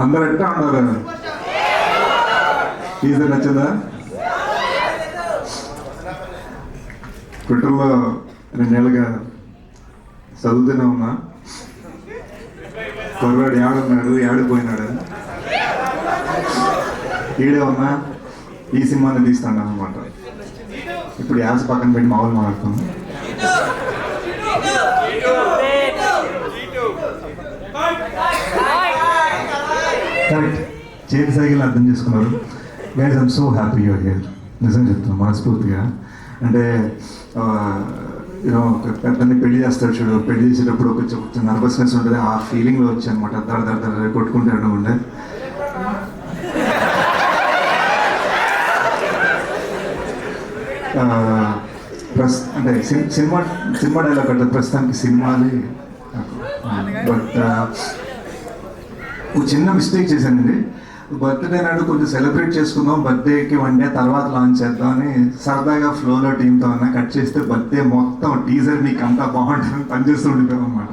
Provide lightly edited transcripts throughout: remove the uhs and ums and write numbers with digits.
అందరు ఎట్టా ఉన్నారు? టీజర్ నచ్చిందా? ట్విట్టర్లో 2 ఏళ్ళుగా చదువుతూనే ఉన్నా, కుర్రాడు ఏడున్నాడు, ఏడిపోయినాడు, ఈడే ఉన్నా ఈ సినిమాని తీస్తాను అనమాట. ఇప్పుడు యాడ్స్ పక్కన పెట్టి మామూలు మాట్లాడుతాను. కరెక్ట్, చేతి సైకిల్ అర్థం చేసుకున్నారు. Guys I'm so happy you're here. నిజం చెప్తాను మనస్ఫూర్తిగా. అంటే యూనో ఒక పెద్దని పెళ్లి చేస్తాడు చూడు, పెళ్లి చేసేటప్పుడు కొంచెం నర్వస్నెస్ ఉంటుంది, ఆ ఫీలింగ్లో వచ్చి అనమాట. దడ కొట్టుకుంటాడు ఉండే. అంటే సినిమా డైలాగ్ అంటే ప్రస్తుతానికి సినిమాది. బట్ ఒక చిన్న మిస్టేక్ చేశానండి. బర్త్డే నాడు కొంచెం సెలబ్రేట్ చేసుకుందాం, బర్త్డేకి 1 డే తర్వాత లాంచ్ చేద్దాం అని సరదాగా ఫ్లోలో టీంతో అన్నా కట్ చేస్తే బర్త్డే మొత్తం టీజర్ మీకు అంతా బాగుంటుందని పనిచేస్తూ ఉండిపోయాం అనమాట.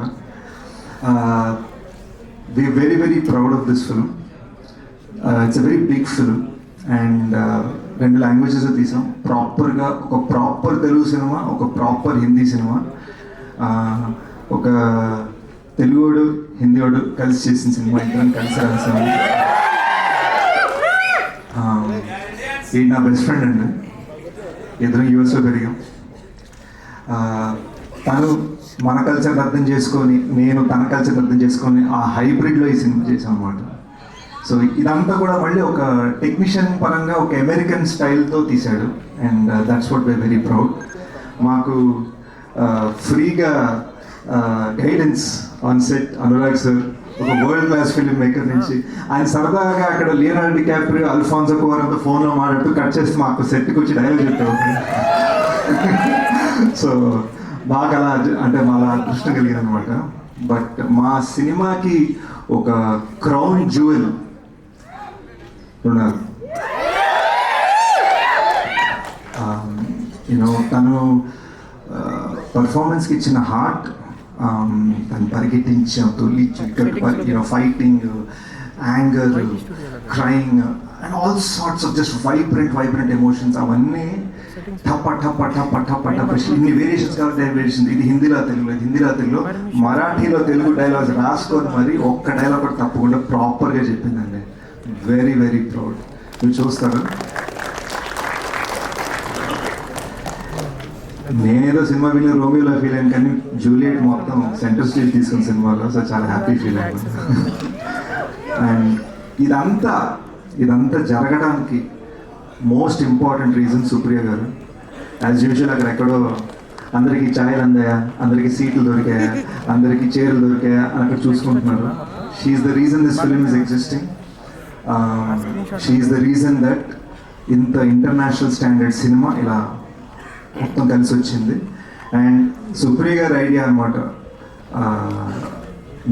We very very proud of this film. It's a very big film and 2 languages తీసాం. ప్రాపర్గా ఒక ప్రాపర్ తెలుగు సినిమా, ఒక ప్రాపర్ హిందీ సినిమా. ఒక తెలుగుడు హిందీవాడు కలిసి చేసిన సినిమా, ఇద్దరం కలిసి రాసిన. ఈ నా బెస్ట్ ఫ్రెండ్ అండి, ఇద్దరం యూఎస్లో పెరిగాం. తను మన కల్చర్ అర్థం చేసుకొని, నేను తన కల్చర్ అర్థం చేసుకొని ఆ హైబ్రిడ్లో ఈ సినిమా చేసాం అన్నమాట. సో ఇదంతా కూడా మళ్ళీ ఒక టెక్నీషియన్ పరంగా ఒక అమెరికన్ స్టైల్తో తీశాడు and that's what we are very proud. మాకు ఫ్రీగా guidance on set Anurag sir, ఒక వరల్డ్ క్లాస్ ఫిల్మ్ మేకర్ నుంచి. ఆయన సరదాగా అక్కడ లియోనార్డో డికాప్రియో, అల్ఫాన్సో కుఆరాన్తో ఫోన్లో మాట్లాడుతూ కట్ చేస్తే మాకు సెట్కి వచ్చి డైలాగ్ చెప్తారు. సో బాగా అలా అంటే మా అదృష్టం కలిగింది అనమాట. బట్ మా సినిమాకి ఒక క్రౌన్ జ్యువెల్ ఉన్నారు. యూనో తను పర్ఫార్మెన్స్కి ఇచ్చిన హార్ట్, తను పరిగెట్టించాం, you know fighting, anger, crying and all sorts of just vibrant emotions. అవన్నీ టప్ప ఇన్ని వేరియేషన్స్ కాబట్టి వేరియేషన్. ఇది హిందీలో తెలుగులో మరాఠీలో తెలుగు డైలాగ్స్ రాసుకొని మరి ఒక్క డైలాగ్ కూడా తప్పకుండా ప్రాపర్గా చెప్పిందండి. Very very proud. మీరు చూస్తారు, నేనేదో సినిమా వీళ్ళు రోమియోలో ఫీల్ అయ్యాను, కానీ జూలియట్ మొత్తం సెంటర్ స్టేజ్ తీసుకున్న సినిమాలో. సో చాలా హ్యాపీ ఫీల్ అయ్యాను. అండ్ ఇదంతా జరగడానికి మోస్ట్ ఇంపార్టెంట్ రీజన్ సుప్రియ గారు. యాజ్ యూజువల్ అక్కడ ఎక్కడో అందరికీ ఛాయలు అందాయా, అందరికీ సీట్లు దొరికాయా, అందరికీ చైర్లు దొరికాయా అని అక్కడ చూసుకుంటున్నారు. She's the reason this film is existing. She's the reason that ఇంత ఇంటర్నేషనల్ స్టాండర్డ్ సినిమా ఇలా మొత్తం కలిసి వచ్చింది. అండ్ సుప్రియ గారి ఐడియా అనమాట.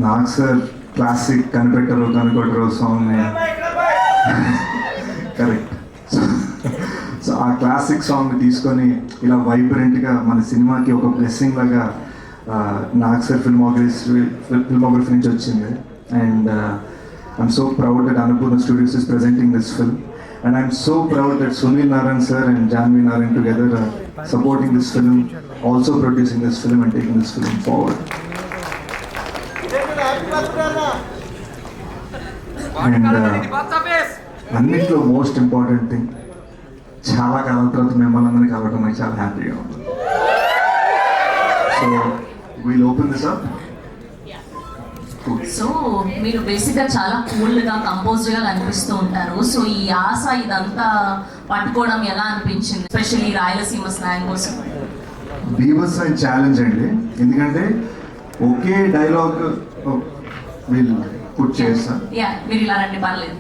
నాకు సార్ క్లాసిక్ కనిపెట్టరు సాంగ్ని కరెక్ట్. సో ఆ క్లాసిక్ సాంగ్ తీసుకొని ఇలా వైబ్రెంట్గా మన సినిమాకి ఒక బ్లెస్సింగ్ లాగా నాకు సార్ ఫిల్మోగ్రఫీ నుంచి వచ్చింది. And I'm so proud that Annapurna studios is presenting this film. And I'm so proud that Sunil Narayan sir and Janvi Narayan together are supporting this film, also producing this film and taking this film forward. And అన్నిట్లో most important thing, చాలా కాలం తర్వాత మిమ్మల్ని అందరినీ కలవడం నాకు చాలా హ్యాపీగా ఉంది. So we'll open this up. So మీరు బేసిక్గా చాలా కూల్గా కంపోజ్డ్గా కనిపిస్తూ ఉంటారు. సో ఈ ఆశ ఇదంతా పట్టుకోవడం ఎలా అనిపించింది, ఎస్పెషల్లీ రాయలసీమ స్లాంగ్ కోసం? బీభత్స ఛాలెంజ్ అండి, ఎందుకంటే ఒకే డైలాగ్ వీళ్ళు పుట్ చేస్తా. మీరు ఇలా రండి, పర్లేదు.